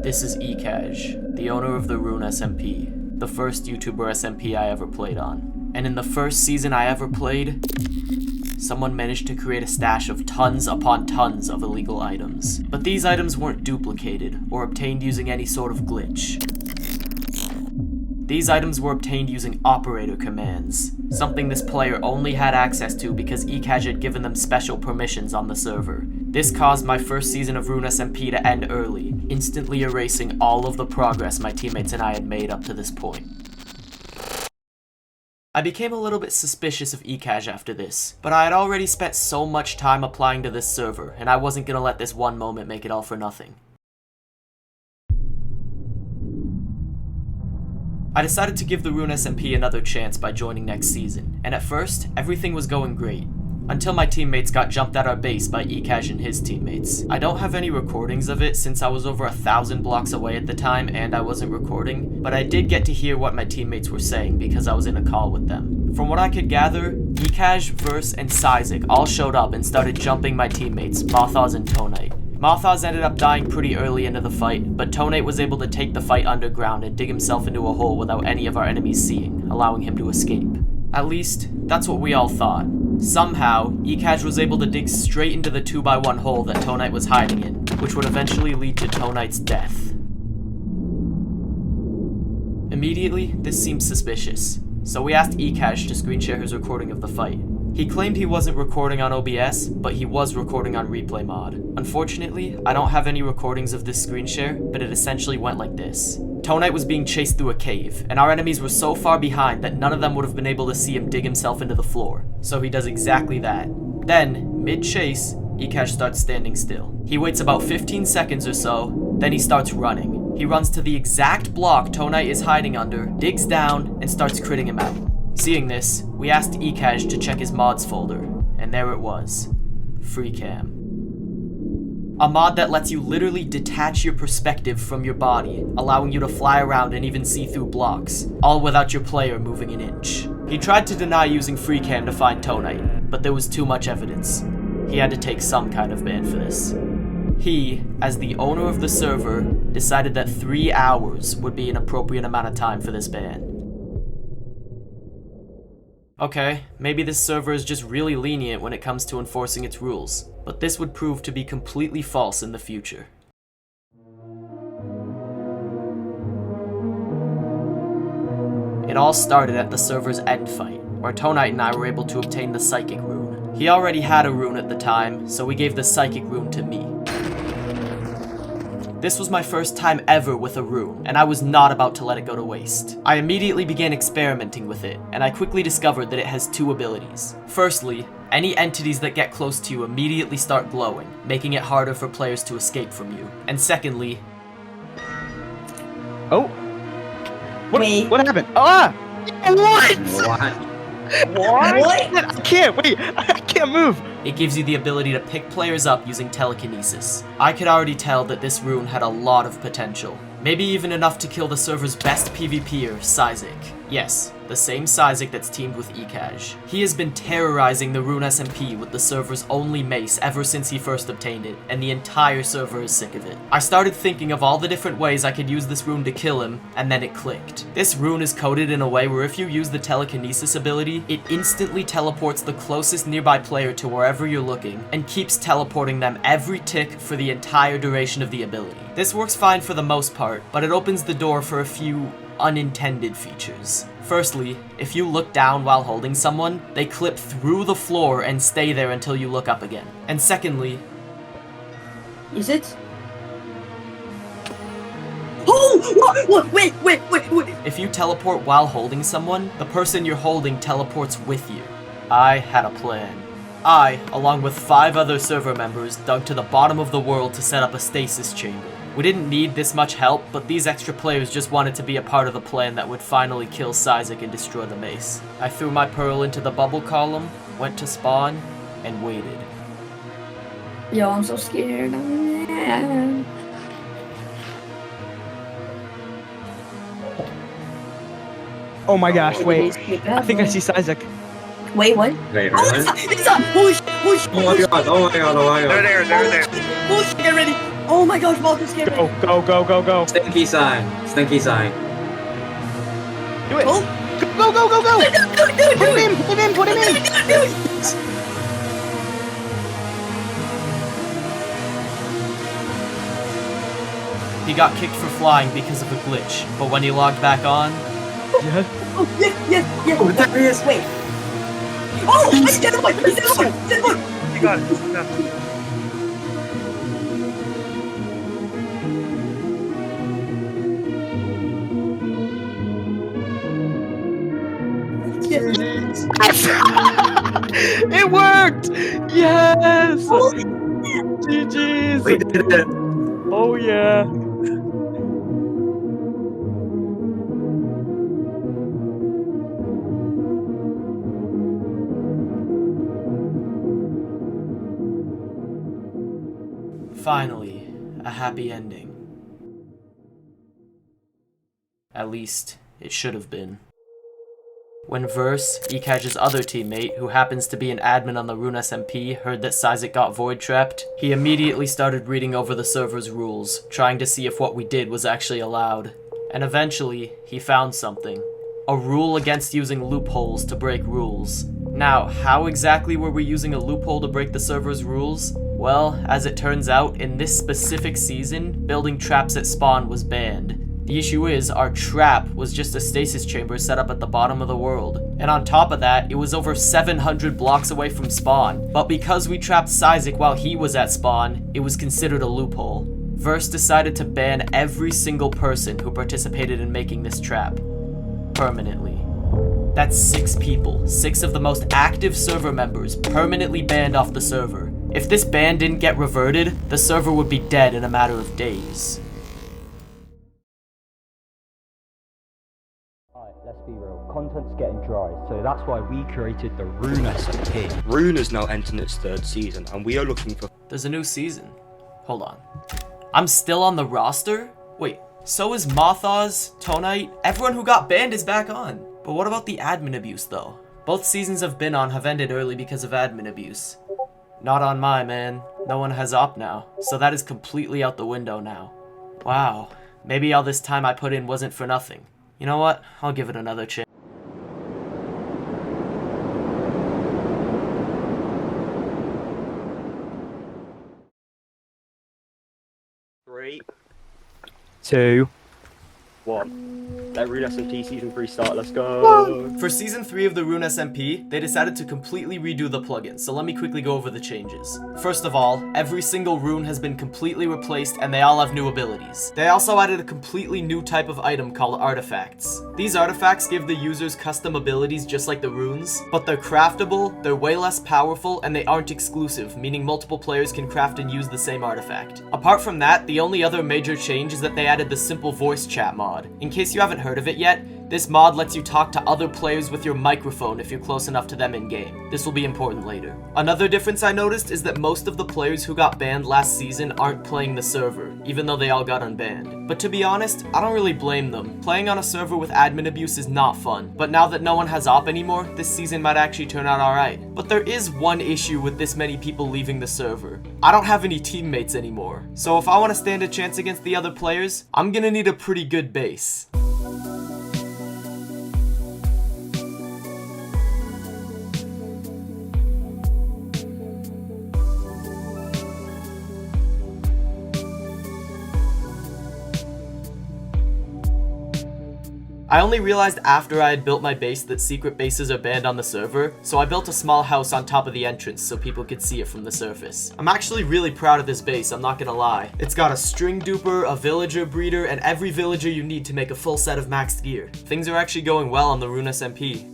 This is Ekash, the owner of the Rune SMP, the first YouTuber SMP I ever played on. And in the first season I ever played, someone managed to create a stash of tons upon tons of illegal items. But these items weren't duplicated or obtained using any sort of glitch. These items were obtained using operator commands, something this player only had access to because Ekash had given them special permissions on the server. This caused my first season of Rune SMP to end early, instantly erasing all of the progress my teammates and I had made up to this point. I became a little bit suspicious of Ekash after this, but I had already spent so much time applying to this server, and I wasn't gonna let this one moment make it all for nothing. I decided to give the Rune SMP another chance by joining next season, and at first, everything was going great. Until my teammates got jumped at our base by Ekash and his teammates. I don't have any recordings of it since I was over 1,000 blocks away at the time and I wasn't recording, but I did get to hear what my teammates were saying because I was in a call with them. From what I could gather, Ekash, Verse, and Sizik all showed up and started jumping my teammates, Mothaz and Tonite. Mothaz ended up dying pretty early into the fight, but Tonite was able to take the fight underground and dig himself into a hole without any of our enemies seeing, allowing him to escape. At least, that's what we all thought. Somehow, Ekash was able to dig straight into the 2x1 hole that Tonite was hiding in, which would eventually lead to Tonite's death. Immediately, this seemed suspicious, so we asked Ekash to screen share his recording of the fight. He claimed he wasn't recording on OBS, but he was recording on replay mod. Unfortunately, I don't have any recordings of this screen share, but it essentially went like this. Tonite was being chased through a cave, and our enemies were so far behind that none of them would have been able to see him dig himself into the floor. So he does exactly that. Then, mid-chase, Ekash starts standing still. He waits about 15 seconds or so, then he starts running. He runs to the exact block Tonite is hiding under, digs down, and starts critting him out. Seeing this, we asked Ekash to check his mods folder, and there it was. FreeCam. A mod that lets you literally detach your perspective from your body, allowing you to fly around and even see through blocks, all without your player moving an inch. He tried to deny using FreeCam to find Tonite, but there was too much evidence. He had to take some kind of ban for this. He, as the owner of the server, decided that 3 hours would be an appropriate amount of time for this ban. Okay, maybe this server is just really lenient when it comes to enforcing its rules, but this would prove to be completely false in the future. It all started at the server's end fight, where Tonite and I were able to obtain the Psychic Rune. He already had a rune at the time, so we gave the Psychic Rune to me. This was my first time ever with a rune, and I was not about to let it go to waste. I immediately began experimenting with it, and I quickly discovered that it has 2 abilities. Firstly, any entities that get close to you immediately start glowing, making it harder for players to escape from you. And secondly... Oh! What happened? Ah! What? What? I can't, wait! I can't move! It gives you the ability to pick players up using telekinesis. I could already tell that this rune had a lot of potential. Maybe even enough to kill the server's best PvPer, Sizik. Yes, the same Sizik that's teamed with Ekash. He has been terrorizing the Rune SMP with the server's only mace ever since he first obtained it, and the entire server is sick of it. I started thinking of all the different ways I could use this rune to kill him, and then it clicked. This rune is coded in a way where if you use the telekinesis ability, it instantly teleports the closest nearby player to wherever you're looking, and keeps teleporting them every tick for the entire duration of the ability. This works fine for the most part, but it opens the door for a few unintended features. Firstly, if you look down while holding someone, they clip through the floor and stay there until you look up again. And secondly... Is it? Oh! Wait! If you teleport while holding someone, the person you're holding teleports with you. I had a plan. I, along with 5 other server members, dug to the bottom of the world to set up a stasis chamber. We didn't need this much help, but these extra players just wanted to be a part of the plan that would finally kill Sizik and destroy the mace. I threw my pearl into the bubble column, went to spawn, and waited. Yo, I'm so scared. Oh my gosh, wait. I think I see Sizik. Wait, what? Wait, Oh, really? it's up! Holy shit! Oh my god, oh my god, oh my god. They're there. Holy shit, get ready! Oh Oh my gosh, Walter's scared. Go. Stinky sign. Stinky sign. Do it. Oh. Go. Put him in. He got kicked for flying because of a glitch, but when he logged back on... Yes. Oh, yes. Oh, there he is. Wait. Oh, he's dead one. He's dead one. You got it. It worked! Yes! GG's! We did it. Oh yeah! Finally, a happy ending. At least, it should have been. When Verse, Ekaj's other teammate, who happens to be an admin on the Rune SMP, heard that Sizik got void trapped, he immediately started reading over the server's rules, trying to see if what we did was actually allowed. And eventually, he found something. A rule against using loopholes to break rules. Now, how exactly were we using a loophole to break the server's rules? Well, as it turns out, in this specific season, building traps at spawn was banned. The issue is, our trap was just a stasis chamber set up at the bottom of the world. And on top of that, it was over 700 blocks away from spawn. But because we trapped Sizik while he was at spawn, it was considered a loophole. Verse decided to ban every single person who participated in making this trap. Permanently. That's 6 people, 6 of the most active server members, permanently banned off the server. If this ban didn't get reverted, the server would be dead in a matter of days. Alright, let's be real. Content's getting dry, so that's why we created the Rune SMP. Rune is now entering its 3rd season, and we are looking for... There's a new season. Hold on. I'm still on the roster? Wait, so is Mothaz, Tonite? Everyone who got banned is back on. But what about the admin abuse, though? Both seasons I've been on have ended early because of admin abuse. Not on my, man. No one has op now, so that is completely out the window now. Wow, maybe all this time I put in wasn't for nothing. You know what? I'll give it another chance. Three, 2, 1. Let Rune SMP Season 3 start, let's go! For Season 3 of the Rune SMP, they decided to completely redo the plugin, so let me quickly go over the changes. First of all, every single rune has been completely replaced and they all have new abilities. They also added a completely new type of item called artifacts. These artifacts give the users custom abilities just like the runes, but they're craftable, they're way less powerful, and they aren't exclusive, meaning multiple players can craft and use the same artifact. Apart from that, the only other major change is that they added the simple voice chat mod. In case you haven't heard of it yet, this mod lets you talk to other players with your microphone if you're close enough to them in-game. This will be important later. Another difference I noticed is that most of the players who got banned last season aren't playing the server, even though they all got unbanned. But to be honest, I don't really blame them. Playing on a server with admin abuse is not fun, but now that no one has op anymore, this season might actually turn out alright. But there is one issue with this many people leaving the server. I don't have any teammates anymore, so if I want to stand a chance against the other players, I'm gonna need a pretty good base. I only realized after I had built my base that secret bases are banned on the server, so I built a small house on top of the entrance so people could see it from the surface. I'm actually really proud of this base, I'm not gonna lie. It's got a string duper, a villager breeder, and every villager you need to make a full set of maxed gear. Things are actually going well on the Rune SMP.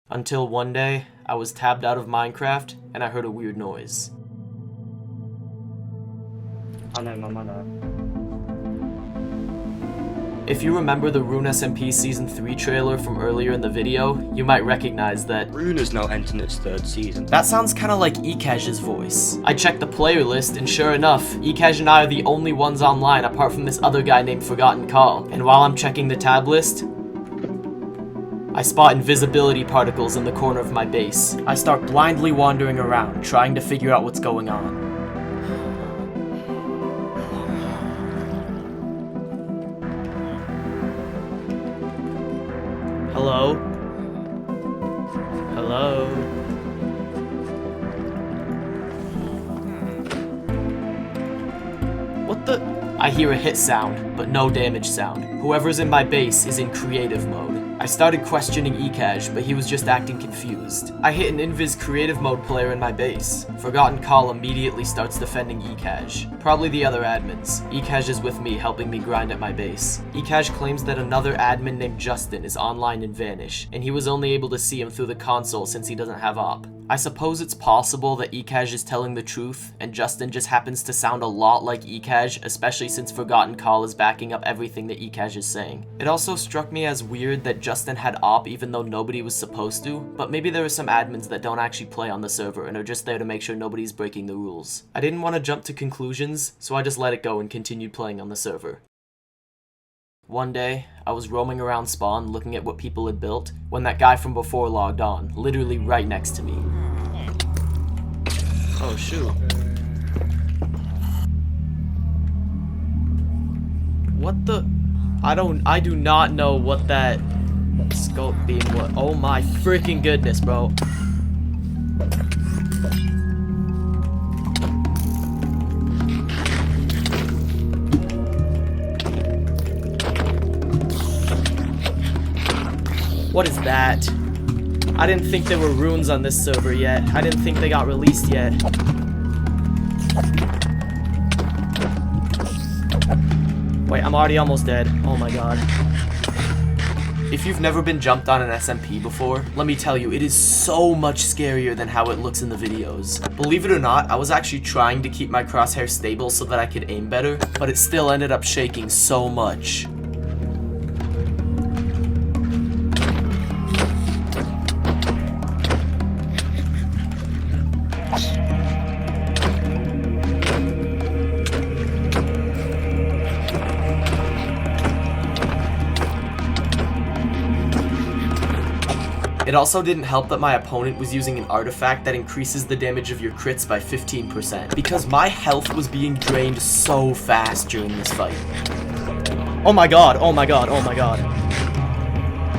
Until one day, I was tabbed out of Minecraft, and I heard a weird noise. I know, Mum, I know. If you remember the Rune SMP Season 3 trailer from earlier in the video, you might recognize that Rune is now entering its 3rd season. that sounds kinda like Ekaj's voice. I checked the player list, and sure enough, Ekaj and I are the only ones online apart from this other guy named Forgotten Call. And while I'm checking the tab list, I spot invisibility particles in the corner of my base. I start blindly wandering around, trying to figure out what's going on. Hello? Hello? What the? I hear a hit sound, but no damage sound. Whoever's in my base is in creative mode. I started questioning eCash, but he was just acting confused. I hit an invis creative mode player in my base. Forgotten Call immediately starts defending eCash. Probably the other admins. eCash is with me, helping me grind at my base. eCash claims that another admin named Justin is online in Vanish, and he was only able to see him through the console since he doesn't have op. I suppose it's possible that eCash is telling the truth, and Justin just happens to sound a lot like eCash, especially since Forgotten Call is backing up everything that eCash is saying. It also struck me as weird that Justin had op even though nobody was supposed to, but maybe there are some admins that don't actually play on the server and are just there to make sure nobody's breaking the rules. I didn't want to jump to conclusions, so I just let it go and continued playing on the server. One day, I was roaming around spawn looking at what people had built when that guy from before logged on, literally right next to me. Oh shoot. What the? I do not know what that scope beam was. Oh my freaking goodness, bro. What is that? I didn't think there were runes on this server yet. I didn't think they got released yet. Wait, I'm already almost dead. Oh my god. If you've never been jumped on an SMP before, let me tell you, it is so much scarier than how it looks in the videos. Believe it or not, I was actually trying to keep my crosshair stable so that I could aim better, but it still ended up shaking so much. It also didn't help that my opponent was using an artifact that increases the damage of your crits by 15%, because my health was being drained so fast during this fight. Oh my god, oh my god, oh my god.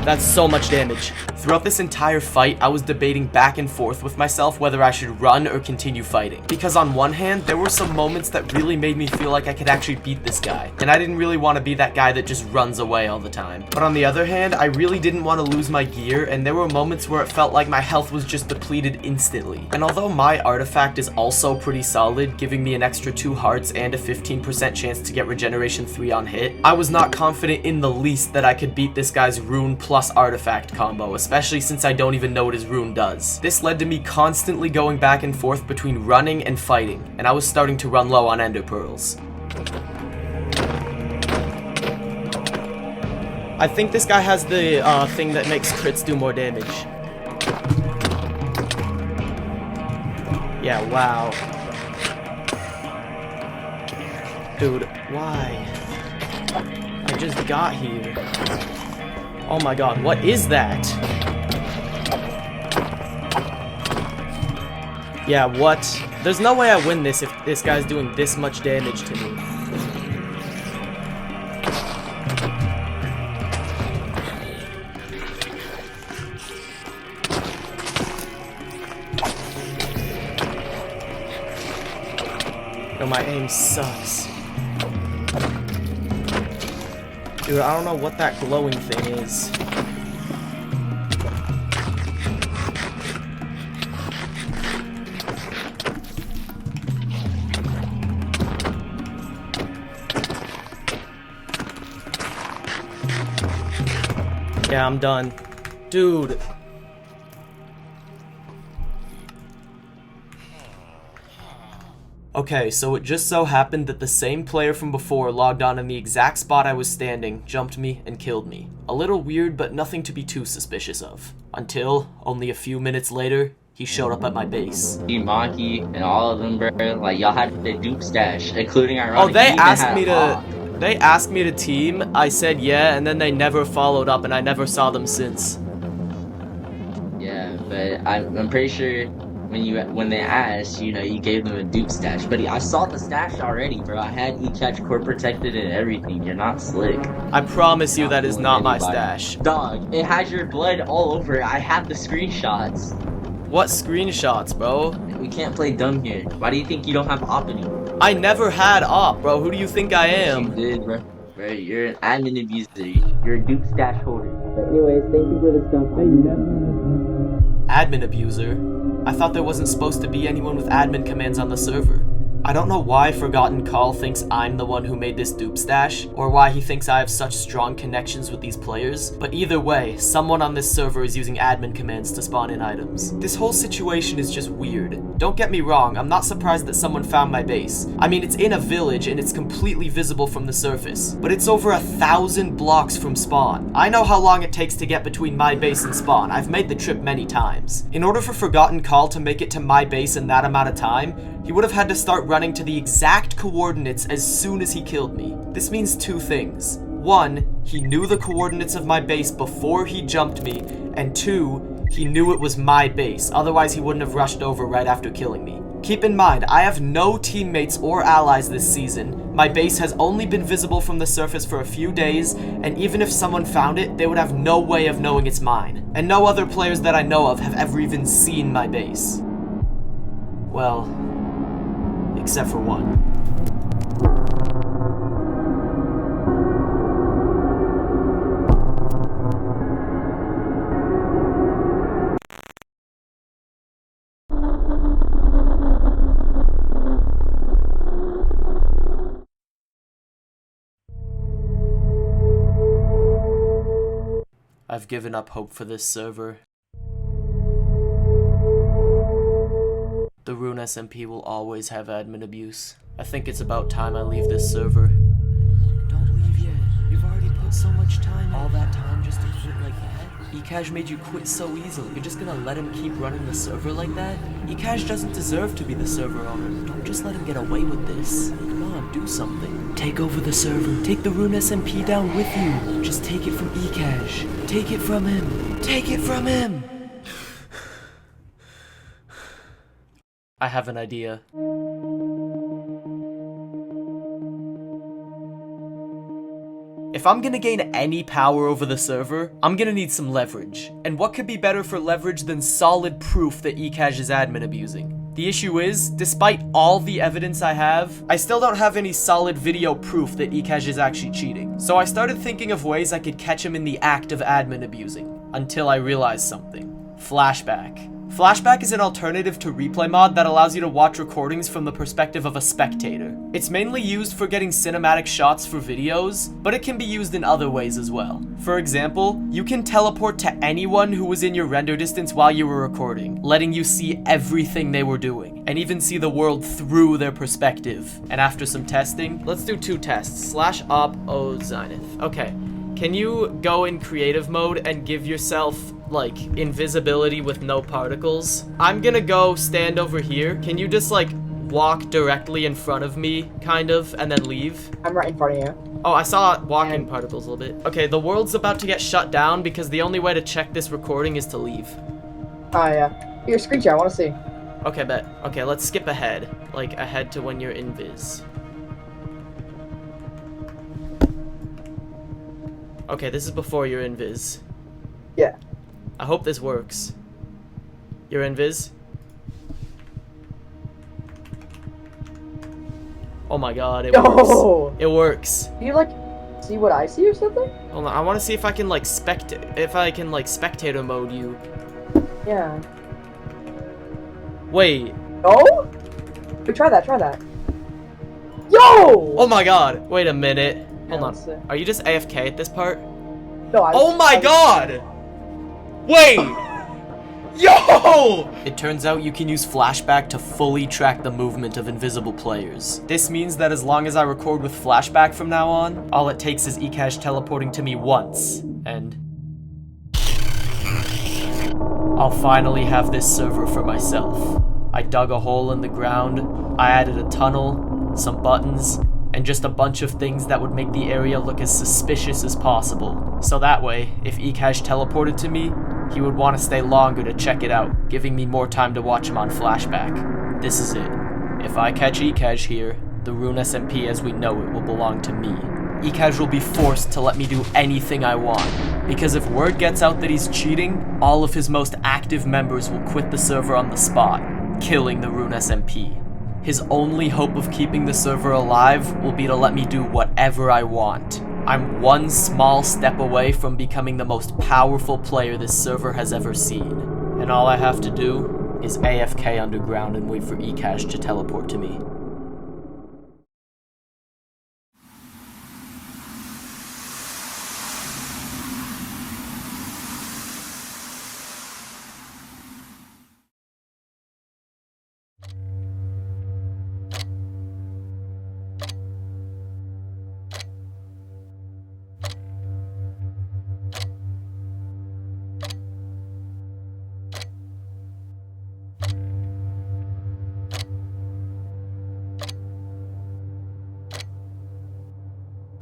That's so much damage. Throughout this entire fight, I was debating back and forth with myself whether I should run or continue fighting. Because on one hand, there were some moments that really made me feel like I could actually beat this guy. And I didn't really want to be that guy that just runs away all the time. But on the other hand, I really didn't want to lose my gear, and there were moments where it felt like my health was just depleted instantly. And although my artifact is also pretty solid, giving me an extra 2 hearts and a 15% chance to get regeneration 3 on hit, I was not confident in the least that I could beat this guy's rune plus artifact combo, especially since I don't even know what his rune does. This led to me constantly going back and forth between running and fighting, and I was starting to run low on ender pearls. I think this guy has the thing that makes crits do more damage. Yeah, wow. Dude, why? I just got here. Oh my god, what is that? Yeah, what? There's no way I win this if this guy's doing this much damage to me. Yo, my aim sucks. Dude, I don't know what that glowing thing is. Yeah, I'm done. Dude. Okay, so it just so happened that the same player from before logged on in the exact spot I was standing, jumped me, and killed me. A little weird, but nothing to be too suspicious of. Until, only a few minutes later, he showed up at my base. Maki and all of them, bro, like y'all had the dupe stash, including ironic. Oh, they asked me to team, I said yeah, and then they never followed up and I never saw them since. Yeah, but I'm pretty sure when they asked, you know, you gave them a dupe stash. But I saw the stash already, bro. I had eCatch core protected and everything. You're not slick. I promise you that is fooling not my anybody. stash. Dog, it has your blood all over it. I have the screenshots. What screenshots, bro? We can't play dumb here. Why do you think you don't have opening? I never had op, bro. Who do you think I am? You did, bro. Bro, you're an admin abuser. You're a dupe stash holder. But anyways, thank you for the stuff. Admin abuser? I thought there wasn't supposed to be anyone with admin commands on the server. I don't know why Forgotten Call thinks I'm the one who made this dupe stash, or why he thinks I have such strong connections with these players, but either way, someone on this server is using admin commands to spawn in items. This whole situation is just weird. Don't get me wrong, I'm not surprised that someone found my base. I mean, it's in a village and it's completely visible from the surface, but it's over 1,000 blocks from spawn. I know how long it takes to get between my base and spawn. I've made the trip many times. In order for Forgotten Call to make it to my base in that amount of time, he would have had to start running to the exact coordinates as soon as he killed me. This means two things. One, he knew the coordinates of my base before he jumped me, and two, he knew it was my base, otherwise he wouldn't have rushed over right after killing me. Keep in mind, I have no teammates or allies this season. My base has only been visible from the surface for a few days, and even if someone found it, they would have no way of knowing it's mine. And no other players that I know of have ever even seen my base. Well, except for one. I've given up hope for this server. The Rune SMP will always have admin abuse. I think it's about time I leave this server. Don't leave yet. You've already put so much time. All that time just to quit like that? eCash made you quit so easily. You're just gonna let him keep running the server like that? eCash doesn't deserve to be the server owner. Don't just let him get away with this. Come on, do something. Take over the server. Take the Rune SMP down with you. Just take it from eCash. Take it from him. Take it from him! I have an idea. If I'm gonna gain any power over the server, I'm gonna need some leverage. And what could be better for leverage than solid proof that eCash is admin abusing? The issue is, despite all the evidence I have, I still don't have any solid video proof that eCash is actually cheating. So I started thinking of ways I could catch him in the act of admin abusing, until I realized something. Flashback. Flashback is an alternative to replay mod that allows you to watch recordings from the perspective of a spectator. It's mainly used for getting cinematic shots for videos, but it can be used in other ways as well. For example, you can teleport to anyone who was in your render distance while you were recording, letting you see everything they were doing, and even see the world through their perspective. And after some testing, let's do two tests. /op-o-zenith. Okay, can you go in creative mode and give yourself like invisibility with no particles? I'm gonna go stand over here. Can you just like walk directly in front of me, kind of, and then leave? I'm right in front of you. Oh, I saw walking particles a little bit. Okay, the world's about to get shut down because the only way to check this recording is to leave. Oh yeah. Your screen share, I want to see. Okay, bet. Okay, let's skip ahead. Like ahead to when you're invis. Okay, this is before you're invis. Yeah. I hope this works. You're invis? Oh my god, it works. It works. Do you like see what I see or something? Hold on, I want to see if I can like spectator mode you. Yeah. Wait. No? Wait, try that, try that. Yo! Oh my god, wait a minute. Hold Yeah, on. let's see. Are you just AFK at this part? No, Oh my god! Wait! Yo! It turns out you can use flashback to fully track the movement of invisible players. This means that as long as I record with flashback from now on, all it takes is eCash teleporting to me once, and I'll finally have this server for myself. I dug a hole in the ground, I added a tunnel, some buttons, and just a bunch of things that would make the area look as suspicious as possible. So that way, if eCash teleported to me, He would want to stay longer to check it out, giving me more time to watch him on flashback. This is it. If I catch Ekash here, the Rune SMP as we know it will belong to me. Ekash will be forced to let me do anything I want, because if word gets out that he's cheating, all of his most active members will quit the server on the spot, killing the Rune SMP. His only hope of keeping the server alive will be to let me do whatever I want. I'm one small step away from becoming the most powerful player this server has ever seen. And all I have to do is AFK underground and wait for Ekash to teleport to me.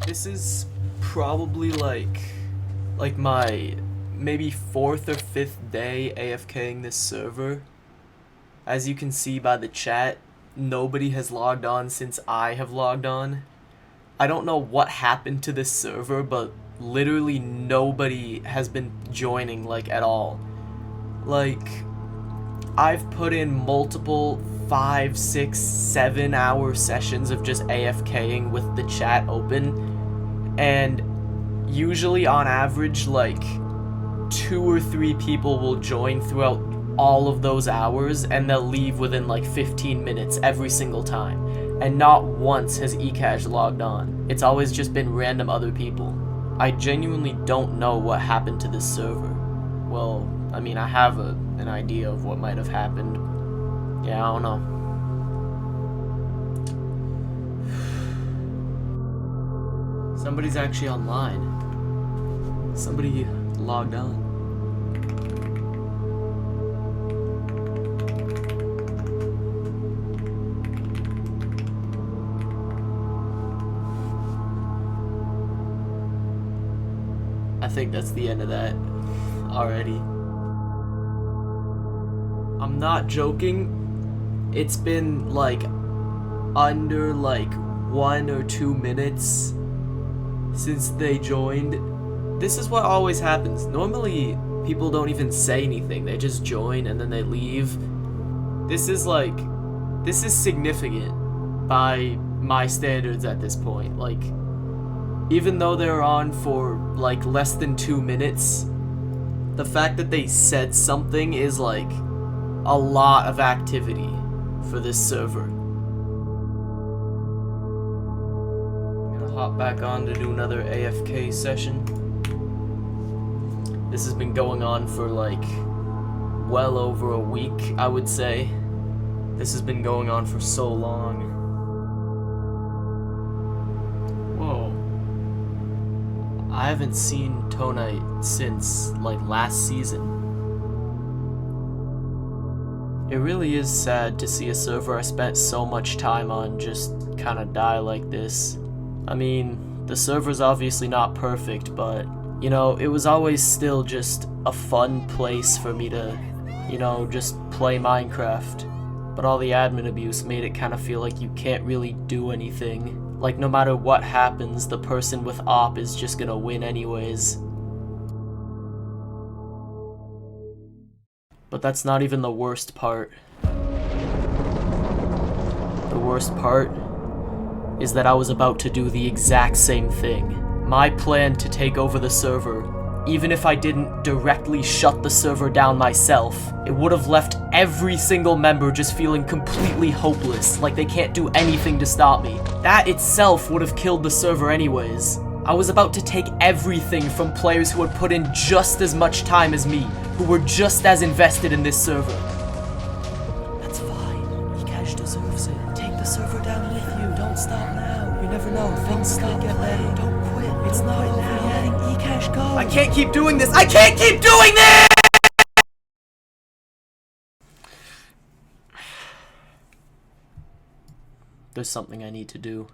This is probably like my maybe 4th or 5th day AFKing this server. As you can see by the chat, nobody has logged on since I have logged on. I don't know what happened to this server, but literally nobody has been joining like at all. Like, I've put in multiple 5, 6, 7 hour sessions of just AFKing with the chat open, and usually on average like 2 or 3 people will join throughout all of those hours, and they'll leave within like 15 minutes every single time, and not once has Ekash logged on. It's always just been random other people. I genuinely don't know what happened to this server. Well, I mean, I have an idea of what might have happened. Yeah, I don't know. Somebody's actually online. Somebody logged on. I think that's the end of that already. I'm not joking. It's been like under like 1 or 2 minutes since they joined. This is what always happens. Normally people don't even say anything. They just join and then they leave. This is significant by my standards at this point. Like, even though they're on for like less than 2 minutes, the fact that they said something is like a lot of activity for this server. I'm gonna hop back on to do another AFK session. This has been going on for like well over a week, I would say. This has been going on for so long. Whoa. I haven't seen Tonite since like last season. It really is sad to see a server I spent so much time on just kinda die like this. I mean, the server's obviously not perfect, but, you know, it was always still just a fun place for me to, you know, just play Minecraft. But all the admin abuse made it kinda feel like you can't really do anything. Like, no matter what happens, the person with op is just gonna win anyways. But that's not even the worst part. The worst part is that I was about to do the exact same thing. My plan to take over the server, even if I didn't directly shut the server down myself, it would have left every single member just feeling completely hopeless, like they can't do anything to stop me. That itself would have killed the server anyways. I was about to take everything from players who had put in just as much time as me, who were just as invested in this server. That's fine. Ekash deserves it. Take the server down with you. Don't stop now. You never know. Things could get better. Don't quit. It's not over yet. Ekash, go. I can't keep doing this. I can't keep doing this! There's something I need to do.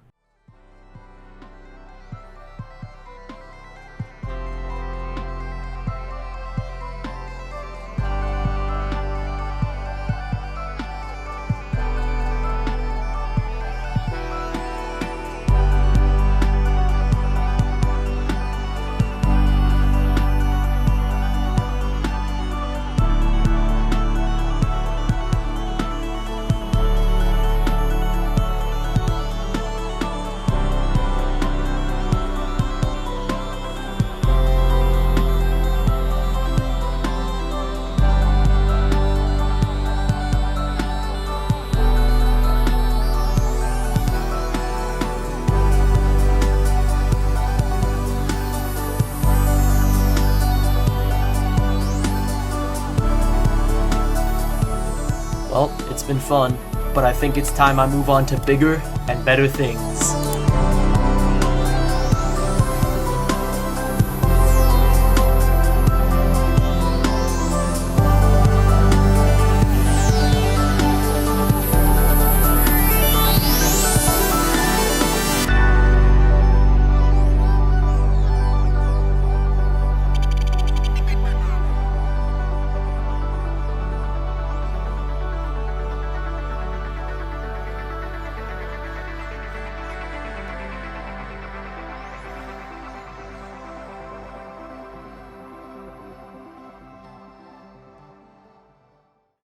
been fun, but I think it's time I move on to bigger and better things.